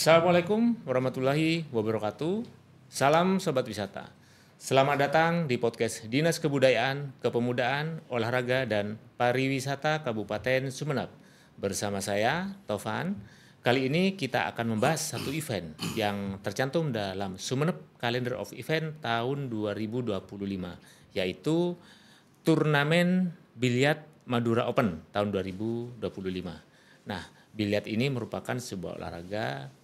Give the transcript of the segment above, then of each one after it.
Assalamualaikum warahmatullahi wabarakatuh. Salam Sobat Wisata. Selamat datang di podcast Dinas Kebudayaan, Kepemudaan, Olahraga, dan Pariwisata Kabupaten Sumeneb. Bersama saya, Tovan. Kali ini kita akan membahas satu event yang tercantum dalam Sumeneb Calendar of Event tahun 2025, yaitu Turnamen Biliar Madura Open tahun 2025. Nah, biliar ini merupakan sebuah olahraga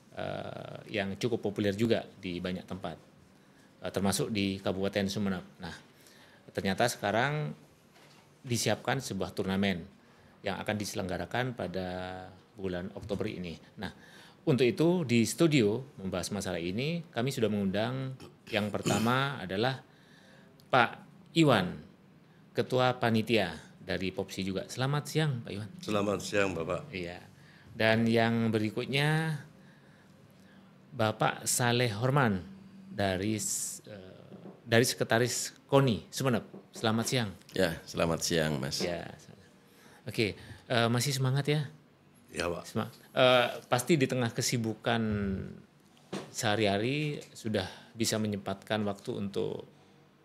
yang cukup populer juga di banyak tempat, termasuk di Kabupaten Sumeneb. Nah, ternyata sekarang disiapkan sebuah turnamen yang akan diselenggarakan pada bulan Oktober ini. Nah, untuk itu di studio membahas masalah ini, kami sudah mengundang yang pertama adalah Pak Iwan, Ketua Panitia dari Popsi juga. Selamat siang, Pak Iwan. Selamat siang, Bapak. Iya. Dan yang berikutnya Bapak Saleh Horman dari Sekretaris KONI Sumeneb. Selamat siang. Ya, selamat siang, Mas. Ya. Oke, masih semangat ya? Ya, Pak. Pasti di tengah kesibukan sehari-hari sudah bisa menyempatkan waktu untuk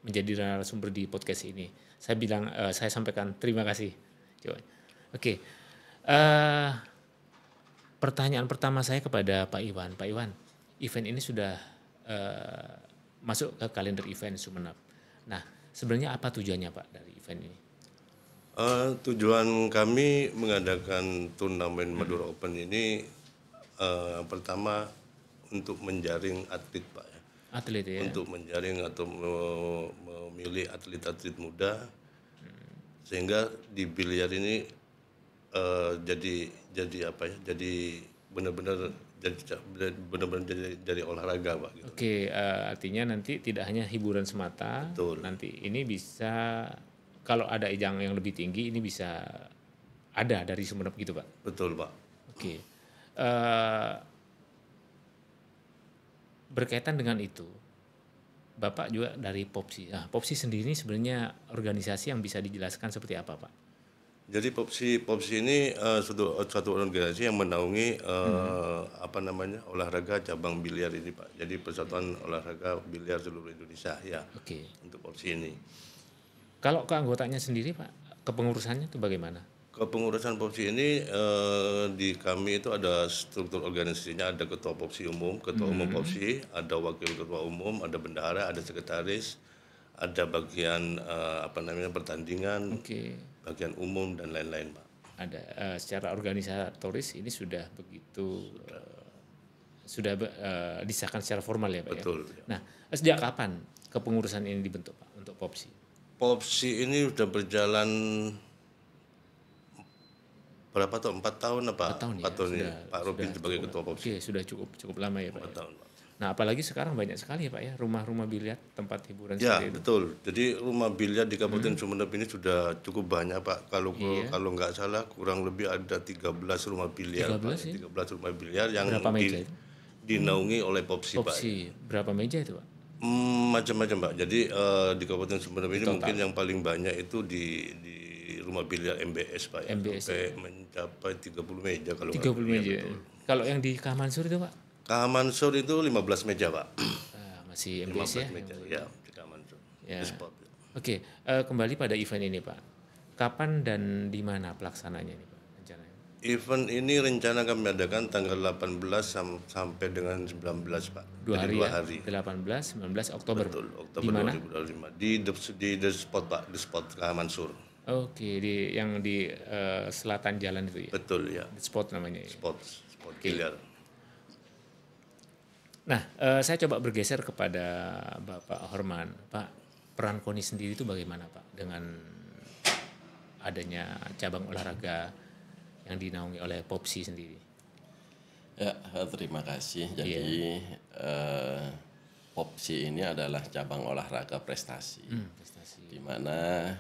menjadi narasumber di podcast ini. Saya sampaikan terima kasih. Oke. Pertanyaan pertama saya kepada Pak Iwan. Pak Iwan, event ini sudah masuk ke kalender event Sumeneb. Nah, sebenarnya apa tujuannya Pak dari event ini? Tujuan kami mengadakan turnamen Madura Open ini pertama untuk menjaring atlet, Pak. Atlet ya? Untuk menjaring atau memilih atlet-atlet muda, sehingga di biliar ini jadi apa ya? Jadi benar-benar jadi olahraga, Pak. Gitu. Oke, artinya nanti tidak hanya hiburan semata. Betul. Nanti ini bisa, kalau ada ajang yang lebih tinggi, ini bisa ada dari Sumeneb gitu, Pak. Betul, Pak. Oke. Berkaitan dengan itu, Bapak juga dari Popsi. Nah, Popsi sendiri sebenarnya organisasi yang bisa dijelaskan seperti apa, Pak? Jadi Popsi ini suatu organisasi yang menaungi olahraga cabang biliar ini, Pak. Jadi Persatuan Olahraga Biliar seluruh Indonesia ya. Oke. Untuk Popsi ini. Kalau keanggotanya sendiri, Pak, kepengurusannya itu bagaimana? Kepengurusan Popsi ini di kami itu ada struktur organisasinya, ada ketua Popsi umum, ketua umum Popsi, ada wakil ketua umum, ada bendahara, ada sekretaris, ada bagian pertandingan, bagian umum dan lain-lain, Pak. Ada secara organisatoris ini sudah begitu sudah disahkan secara formal ya, Pak. Betul. Ya? Nah, sejak kapan kepengurusan ini dibentuk, Pak, untuk Popsi? Popsi ini sudah berjalan berapa tahun? 4 tahun apa? 4 tahun ya. 4 tahun ya. Pak Robin sebagai ketua Popsi. Oke, sudah cukup lama ya, Pak. 4 tahun, Pak. Nah, apalagi sekarang banyak sekali ya, Pak ya, rumah-rumah biliar, tempat hiburan Ya, seperti itu. betul. Jadi rumah biliar di Kabupaten Sumeneb ini sudah cukup banyak, Pak. Kalau nggak salah kurang lebih ada 13 rumah biliar, 13 Pak. 13 rumah biliar yang Berapa meja itu? dinaungi oleh Popsi, Pak. Popsi, berapa meja itu, Pak? Macam-macam, Pak. Jadi di Kabupaten Sumeneb ini mungkin yang paling banyak itu di rumah biliar MBS, Pak. Ya. MBS, sampai mencapai 30 meja kalau 30 nggak meja. betul. Kalau yang di Kamansur itu, Pak? Kamansur itu 15 meja, Pak. Masih MBS 15 ya? meja, ya, di Kamansur. Ya. Di spot. Oke, kembali pada event ini, Pak. Kapan dan di mana pelaksananya ini, Pak? Rencananya? Event ini rencana kami adakan tanggal 18 sampai dengan 19, Pak. Dua Jadi hari. 18, 19 Oktober. Betul, Oktober Di mana? 2025. Di the spot, Pak, di spot Kamansur. Oke, yang di selatan jalan itu ya? Betul, ya. The Spot namanya ya? Spot biliar. Nah, saya coba bergeser kepada Bapak Horman. Pak, peran KONI sendiri itu bagaimana, Pak? Dengan adanya cabang olahraga yang dinaungi oleh Popsi sendiri. Ya, terima kasih. Jadi Popsi ini adalah cabang olahraga prestasi. Di mana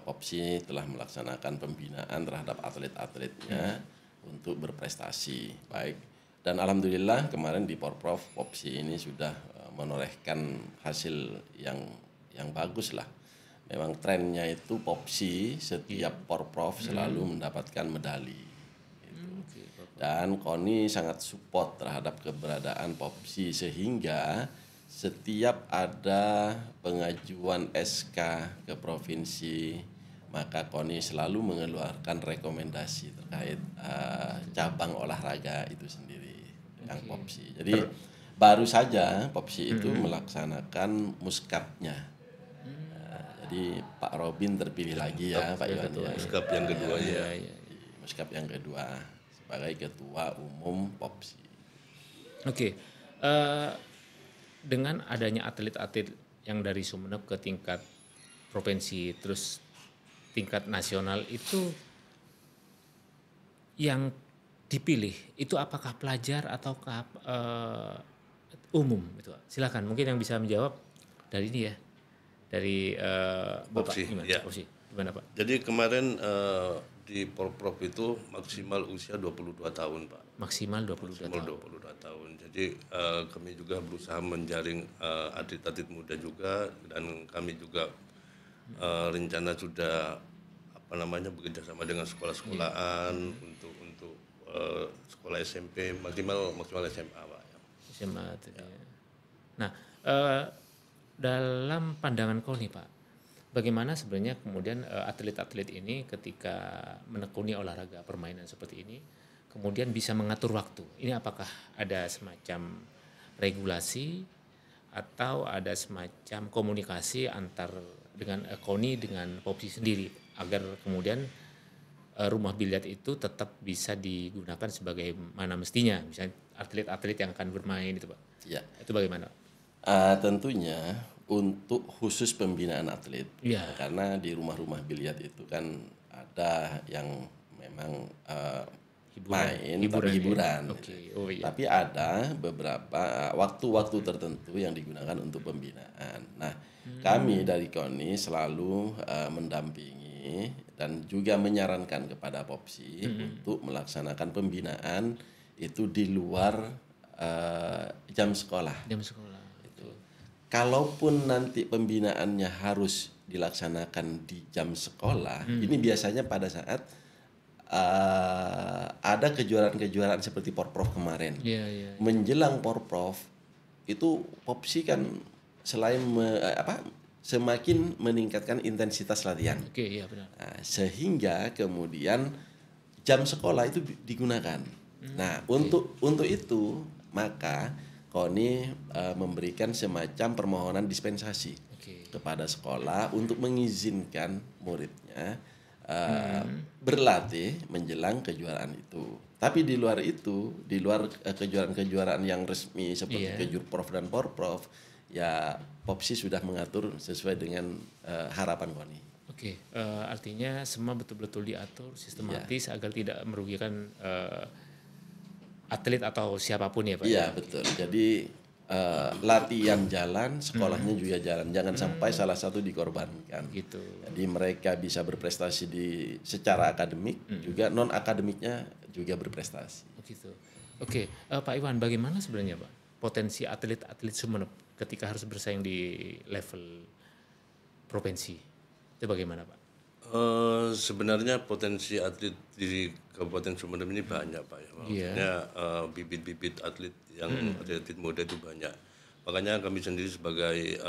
Popsi telah melaksanakan pembinaan terhadap atlet-atletnya untuk berprestasi baik. Dan alhamdulillah kemarin di Porprov Popsi ini sudah menorehkan hasil yang bagus lah. Memang trennya itu Popsi setiap Porprov selalu mendapatkan medali. Dan KONI sangat support terhadap keberadaan Popsi, sehingga setiap ada pengajuan SK ke provinsi, maka KONI selalu mengeluarkan rekomendasi terkait cabang olahraga itu sendiri yang Popsi. Jadi baru saja Popsi itu melaksanakan muskapnya. Jadi Pak Robin terpilih lagi ya Pak Iwan ya. Muskap yang kedua ya. Muskap yang kedua sebagai Ketua Umum Popsi. Oke. Dengan adanya atlet-atlet yang dari Sumeneb ke tingkat provinsi terus tingkat nasional, itu yang dipilih itu apakah pelajar ataukah umum itu? Silakan, mungkin yang bisa menjawab dari ini ya, dari Bapak Popsi, gimana? ya. Popsi, gimana Pak? Jadi kemarin di Porprov itu maksimal usia 22 tahun Pak. Maksimal 22 Maksimal tahun. 22 tahun. Jadi kami juga berusaha menjaring atlet-atlet muda juga, dan kami juga rencana sudah bekerja sama dengan sekolah-sekolahan untuk sekolah SMP maksimal SMA Pak. SMA tadi ya. Nah, dalam pandangan kau nih Pak, bagaimana sebenarnya kemudian atlet-atlet ini ketika menekuni olahraga permainan seperti ini, kemudian bisa mengatur waktu? Ini apakah ada semacam regulasi atau ada semacam komunikasi antar dengan KONI dengan Popsi sendiri agar kemudian rumah biliar itu tetap bisa digunakan sebagaimana mestinya, misalnya atlet-atlet yang akan bermain itu Pak? Ya. Itu bagaimana? Tentunya untuk khusus pembinaan atlet, Ya. karena di rumah-rumah biliar itu kan ada yang memang hiburan. Oke. Oh iya. Tapi ada beberapa waktu-waktu tertentu yang digunakan untuk pembinaan. Nah, kami dari KONI selalu mendampingi dan juga menyarankan kepada Popsi untuk melaksanakan pembinaan itu di luar jam sekolah. Jam sekolah. Kalaupun nanti pembinaannya harus dilaksanakan di jam sekolah, ini biasanya pada saat ada kejuaraan-kejuaraan seperti Porprov kemarin. Iya. Menjelang Porprov itu Popsi kan selain semakin meningkatkan intensitas latihan. Oke, iya benar. Nah, sehingga kemudian jam sekolah itu digunakan. Nah, untuk itu maka KONI memberikan semacam permohonan dispensasi kepada sekolah untuk mengizinkan muridnya berlatih menjelang kejuaraan itu. Tapi di luar itu, di luar kejuaraan-kejuaraan yang resmi seperti Kejurprov dan Porprov, ya Popsi sudah mengatur sesuai dengan harapan KONI. Oke, artinya semua betul-betul diatur sistematis agar tidak merugikan atlet atau siapapun ya Pak? Iya betul. Jadi latihan jalan, sekolahnya juga jalan. Jangan sampai salah satu dikorbankan. Gitu. Jadi mereka bisa berprestasi secara akademik, juga non akademiknya juga berprestasi. Begitu. Oke, Pak Iwan, bagaimana sebenarnya Pak potensi atlet-atlet Sumeneb ketika harus bersaing di level provinsi? Itu bagaimana Pak? Sebenarnya potensi atlet di Kabupaten Sumeneb ini banyak Pak ya. Maksudnya bibit-bibit atlet yang atlet muda itu banyak. Makanya kami sendiri sebagai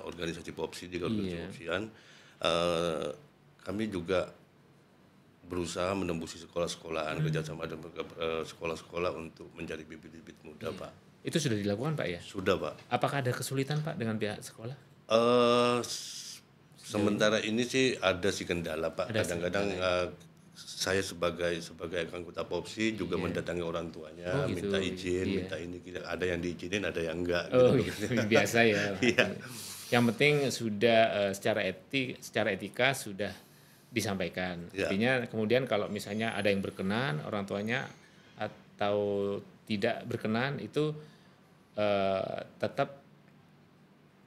organisasi Popsi di Kabupaten Popsian, kami juga berusaha menembusi sekolah-sekolahan kerjasama dengan sekolah-sekolah untuk mencari bibit-bibit muda Pak. Itu sudah dilakukan Pak ya? Sudah Pak. Apakah ada kesulitan Pak dengan pihak sekolah? Sementara ini sih ada sih kendala Pak. Kadang-kadang saya sebagai anggota Popsi juga mendatangi orang tuanya, minta izin, minta ini. Ada yang diizinin, ada yang enggak. Gitu. Biasa ya. Yang penting sudah secara etika sudah disampaikan. Artinya kemudian kalau misalnya ada yang berkenan orang tuanya atau tidak berkenan itu tetap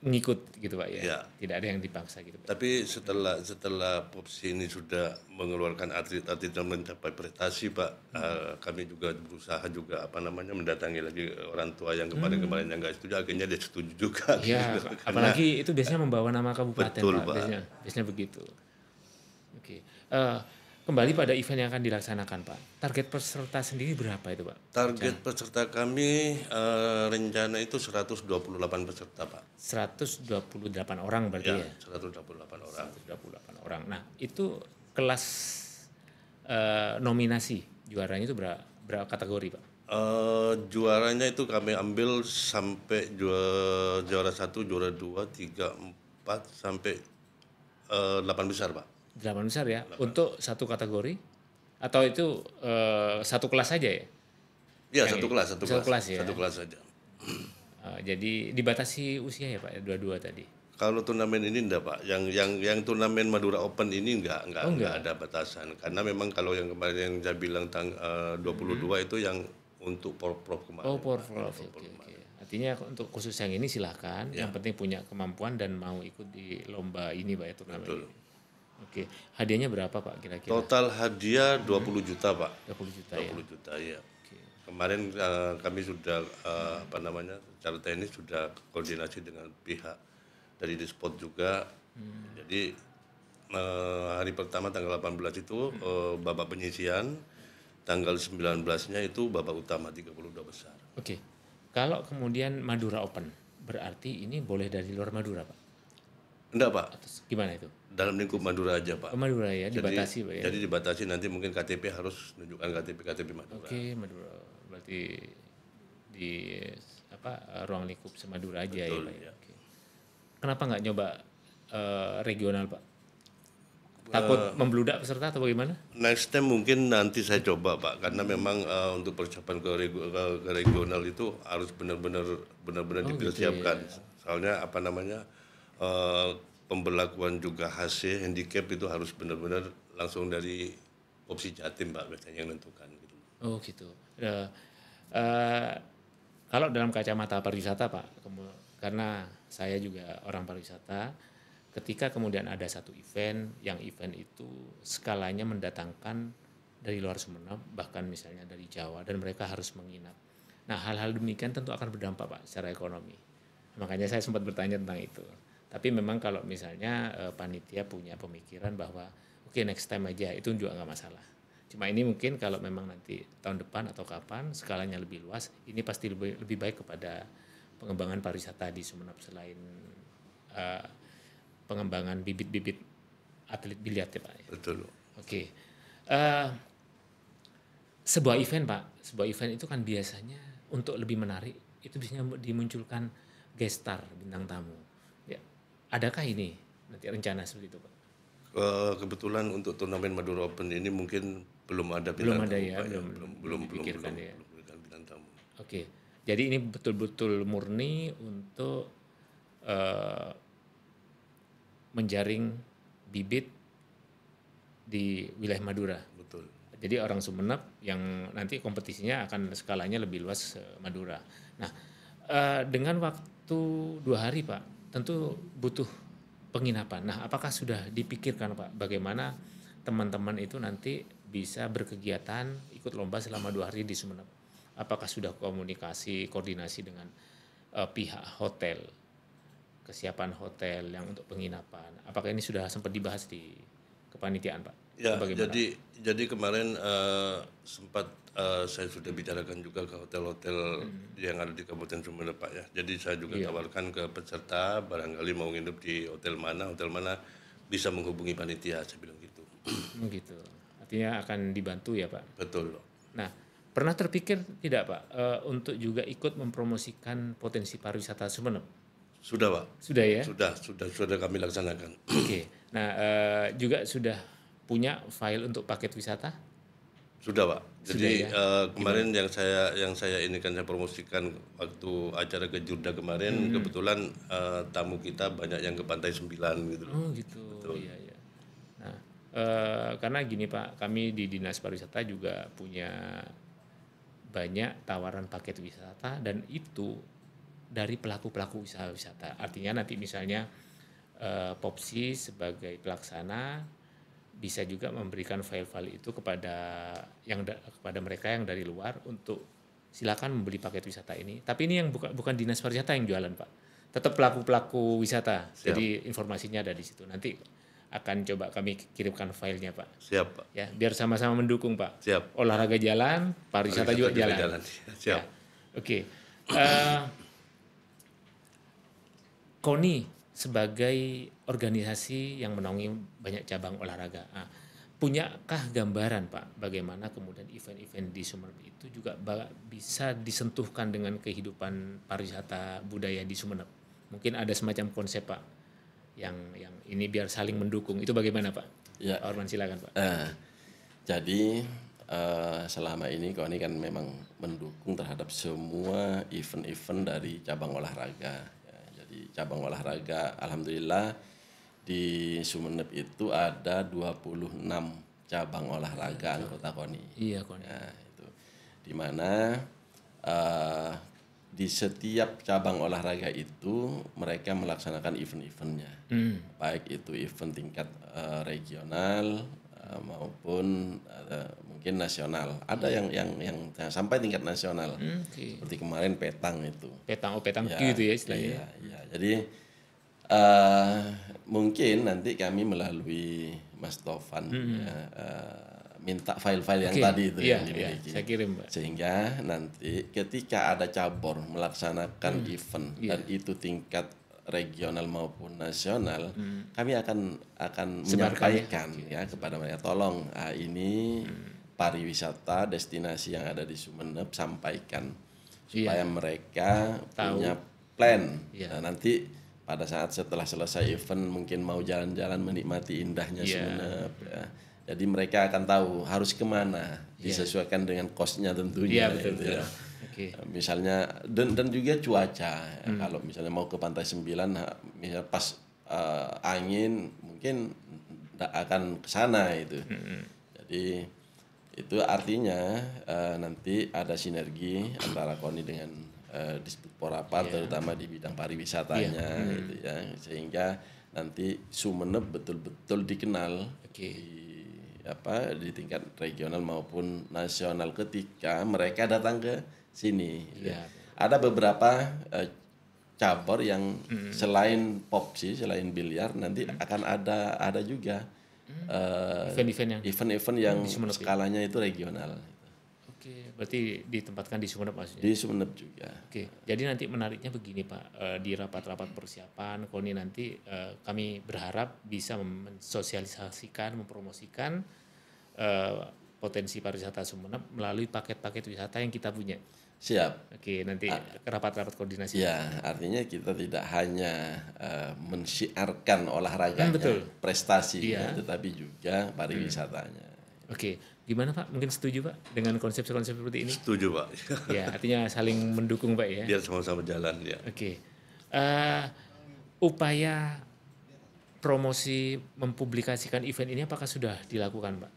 ngikut gitu Pak ya. Tidak ada yang dipaksa gitu Pak. Tapi setelah Popsi ini sudah mengeluarkan atlet-atlet yang mencapai prestasi Pak, kami juga berusaha juga mendatangi lagi orang tua yang kemarin yang nggak setuju, akhirnya dia setuju juga. Iya, gitu. Apalagi itu biasanya membawa nama kabupaten betul, Pak. Biasanya begitu. Oke. kembali pada event yang akan dilaksanakan Pak. Target peserta sendiri berapa itu Pak? Target peserta kami rencana itu 128 peserta Pak. 128 orang berarti ya? 128 orang. 128 orang. Nah itu kelas nominasi juaranya itu berapa kategori Pak? Juaranya itu kami ambil sampai juara 1, juara 2, 3, 4 sampai 8 besar Pak. 8 besar ya? 8. Untuk satu kategori? Atau itu satu kelas saja ya? Iya satu kelas ya? Satu kelas saja. Jadi dibatasi usia ya Pak, dua-dua tadi? Kalau turnamen ini enggak Pak, yang turnamen Madura Open ini enggak ada batasan. Karena memang kalau yang kemarin yang saya bilang 22 itu yang untuk prof kemarin. Oh, prof. Oke. Artinya untuk khusus yang ini silakan, yang penting punya kemampuan dan mau ikut di lomba ini Pak ya, turnamen. Betul. Ini. Oke, hadiahnya berapa Pak kira-kira? Total hadiah 20 juta Pak. 20 juta 20 juta ya. Kemarin kami sudah secara teknis sudah koordinasi dengan pihak dari Dispot juga. Jadi hari pertama tanggal 18 itu babak penyisian, tanggal 19-nya itu babak utama 32 besar. Oke. Kalau kemudian Madura Open, berarti ini boleh dari luar Madura Pak? Enggak Pak. Atau gimana itu? Dalam lingkup Madura aja Pak. Madura ya, dibatasi Pak ya? Jadi dibatasi, nanti mungkin KTP harus menunjukkan KTP Madura. Oke, Madura. Berarti di ruang lingkup semadura aja. Betul, ya Pak. Ya. Oke. Kenapa nggak nyoba regional Pak? Takut membludak peserta atau bagaimana? Next time mungkin nanti saya coba Pak, karena memang untuk persiapan ke regional itu harus benar-benar dipersiapkan. Gitu, ya. Soalnya pemberlakuan juga HC handicap itu harus benar-benar langsung dari opsi Jatim Pak biasanya yang menentukan gitu. Oh gitu. Kalau dalam kacamata pariwisata Pak, karena saya juga orang pariwisata, ketika kemudian ada satu event, yang event itu skalanya mendatangkan dari luar Sumeneb, bahkan misalnya dari Jawa, dan mereka harus menginap. Nah hal-hal demikian tentu akan berdampak Pak secara ekonomi. Makanya saya sempat bertanya tentang itu. Tapi memang kalau misalnya panitia punya pemikiran bahwa oke, next time aja, itu juga nggak masalah. Cuma ini mungkin kalau memang nanti tahun depan atau kapan skalanya lebih luas, ini pasti lebih baik kepada pengembangan pariwisata di Sumeneb selain pengembangan bibit-bibit atlet biliar ya Pak. Betul. Oke. Sebuah event itu kan biasanya untuk lebih menarik itu biasanya dimunculkan guest star, bintang tamu. Ya, adakah ini nanti rencana seperti itu Pak? Kebetulan untuk turnamen Madura Open ini mungkin belum ada bintang tamu. Belum dipikirkan ya. Bintang tamu. Oke. Jadi ini betul-betul murni untuk menjaring bibit di wilayah Madura. Betul. Jadi orang Sumeneb yang nanti kompetisinya akan skalanya lebih luas Madura. Nah, dengan waktu 2 hari Pak, tentu butuh penginapan. Nah, apakah sudah dipikirkan Pak bagaimana teman-teman itu nanti bisa berkegiatan ikut lomba selama 2 hari di Sumeneb? Apakah sudah koordinasi dengan pihak hotel, kesiapan hotel yang untuk penginapan? Apakah ini sudah sempat dibahas di kepanitiaan Pak? Ya, jadi kemarin sempat saya sudah bicarakan juga ke hotel-hotel yang ada di Kabupaten Sumeneb Pak ya. Jadi saya juga tawarkan ke peserta barangkali mau nginep di hotel mana bisa menghubungi panitia, saya bilang gitu. Gitu. Artinya akan dibantu ya Pak? Betul. Nah, pernah terpikir tidak Pak untuk juga ikut mempromosikan potensi pariwisata Sumeneb? Sudah Pak. Sudah ya? Sudah kami laksanakan. Oke. Nah, juga sudah punya file untuk paket wisata? Sudah Pak. Jadi ya? kemarin yang saya ini kan saya promosikan waktu acara ke Jurda kemarin, kebetulan tamu kita banyak yang ke Pantai 9 gitu. Oh gitu. Betul. Iya. Nah, karena gini Pak, kami di Dinas Pariwisata juga punya banyak tawaran paket wisata dan itu dari pelaku-pelaku usaha wisata. Artinya nanti misalnya Popsi sebagai pelaksana bisa juga memberikan file-file itu kepada mereka yang dari luar untuk silakan membeli paket wisata ini. Tapi ini yang bukan Dinas Pariwisata yang jualan Pak. Tetap pelaku-pelaku wisata. Siap. Jadi informasinya ada di situ. Nanti akan coba kami kirimkan filenya Pak. Siap Pak. Ya, biar sama-sama mendukung Pak. Siap. Olahraga jalan, pariwisata juga jalan. Siap. Ya. Oke. KONI sebagai organisasi yang menaungi banyak cabang olahraga. Nah, punyakah gambaran Pak bagaimana kemudian event-event di Sumeneb itu juga bisa disentuhkan dengan kehidupan pariwisata budaya di Sumeneb? Mungkin ada semacam konsep Pak yang ini biar saling mendukung. Itu bagaimana Pak? Ya. Pak Orman silakan Pak. Jadi selama ini KONI kan memang mendukung terhadap semua event-event dari cabang olahraga. Jadi cabang olahraga alhamdulillah di Sumeneb itu ada 26 cabang olahraga anggota KONI. Iya KONI. Ya, itu. Di mana di setiap cabang olahraga itu mereka melaksanakan event-eventnya. Baik itu event tingkat regional maupun mungkin nasional. Ada yang sampai tingkat nasional. Seperti kemarin petang itu. Petang Ya, Q itu ya istilahnya. Iya. Jadi mungkin nanti kami melalui Mas Tovan minta file-file yang tadi itu yang dimiliki. Saya kirim, Pak. Sehingga nanti ketika ada cabur melaksanakan event dan itu tingkat regional maupun nasional, kami akan menyampaikan ya kepada mereka, tolong ini pariwisata destinasi yang ada di Sumeneb sampaikan supaya mereka punya plan. Nah, nanti pada saat setelah selesai event mungkin mau jalan-jalan menikmati indahnya Sumeneb ya. Jadi mereka akan tahu harus kemana, disesuaikan dengan kosnya tentunya. Betul. Gitu ya. Misalnya dan juga cuaca. Ya, kalau misalnya mau ke Pantai 9, misalnya pas angin mungkin tidak akan ke sana itu. Jadi itu artinya nanti ada sinergi antara KONI dengan Disputporapar terutama di bidang pariwisatanya gitu ya, sehingga nanti Sumeneb betul-betul dikenal di tingkat regional maupun nasional ketika mereka datang ke sini. Ada beberapa cabur yang selain popsi, selain biliar nanti akan ada juga event-event yang skalanya itu regional. Oke, berarti ditempatkan di Sumeneb maksudnya? Di Sumeneb juga. Oke, jadi nanti menariknya begini Pak, di rapat-rapat persiapan KONI nanti kami berharap bisa mensosialisasikan, mempromosikan potensi pariwisata Sumeneb melalui paket-paket wisata yang kita punya. Siap. Oke, nanti rapat-rapat koordinasi. Ya, artinya kita tidak hanya mensiarkan olahraganya, prestasinya, tetapi juga pariwisatanya. Oke, gimana Pak? Mungkin setuju Pak dengan konsep-konsep seperti ini? Setuju Pak. Ya, artinya saling mendukung Pak ya. Biar sama-sama jalan ya. Oke. Upaya promosi mempublikasikan event ini apakah sudah dilakukan Pak?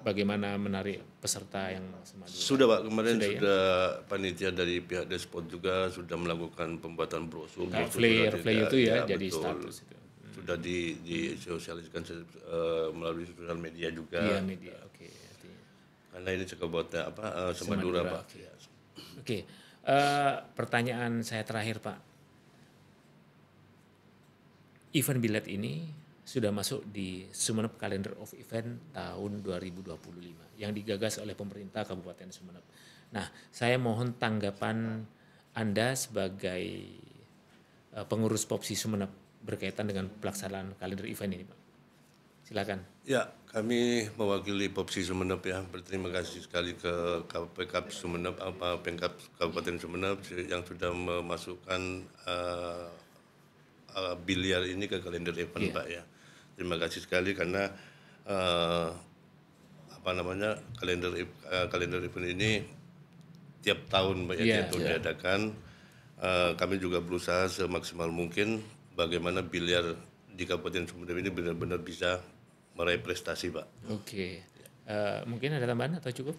Bagaimana menarik peserta yang semadu? Sudah Pak, kemarin sudah panitia dari pihak Despot juga sudah melakukan pembuatan brosur. Flyer itu ya jadi status itu. Sudah disosialisasikan melalui sosial media juga. Iya media, oke. Karena ini juga buat Semadura Pak. Oke, pertanyaan saya terakhir Pak. Event biled ini sudah masuk di Sumeneb Calendar of Event tahun 2025 yang digagas oleh pemerintah Kabupaten Sumeneb. Nah, saya mohon tanggapan Anda sebagai pengurus Popsi Sumeneb berkaitan dengan pelaksanaan kalender event ini, Pak. Silakan. Ya, kami mewakili Popsi Sumeneb ya, berterima kasih sekali ke Pemkab Sumeneb, Pemkab Kabupaten Sumeneb yang sudah memasukkan biliar ini ke kalender event Pak ya. Terima kasih sekali karena kalender event ini tiap tahun Pak ya, tiap tahun diadakan. Kami juga berusaha semaksimal mungkin bagaimana biliar di Kabupaten Sumeneb ini benar-benar bisa meraih prestasi Pak. Oke. Mungkin ada tambahan atau cukup?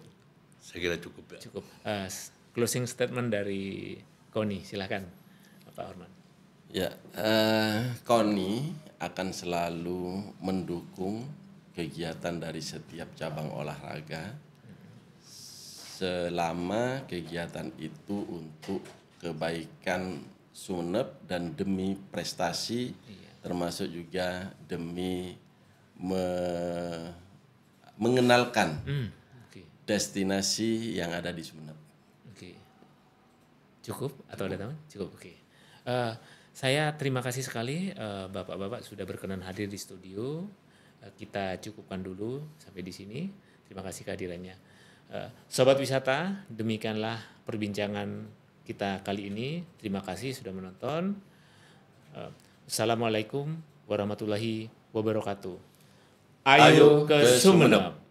Saya kira cukup ya. Cukup. Closing statement dari KONI, silakan Pak Orman. Ya, KONI akan selalu mendukung kegiatan dari setiap cabang olahraga selama kegiatan itu untuk kebaikan Sumeneb dan demi prestasi termasuk juga demi mengenalkan Oke. destinasi yang ada di Sumeneb. Oke. Cukup atau ada teman? Cukup. Oke. Saya terima kasih sekali Bapak-bapak sudah berkenan hadir di studio. Kita cukupkan dulu sampai di sini. Terima kasih kehadirannya. Sobat wisata, demikianlah perbincangan kita kali ini. Terima kasih sudah menonton. Assalamualaikum warahmatullahi wabarakatuh. Ayo ke Sumeneb.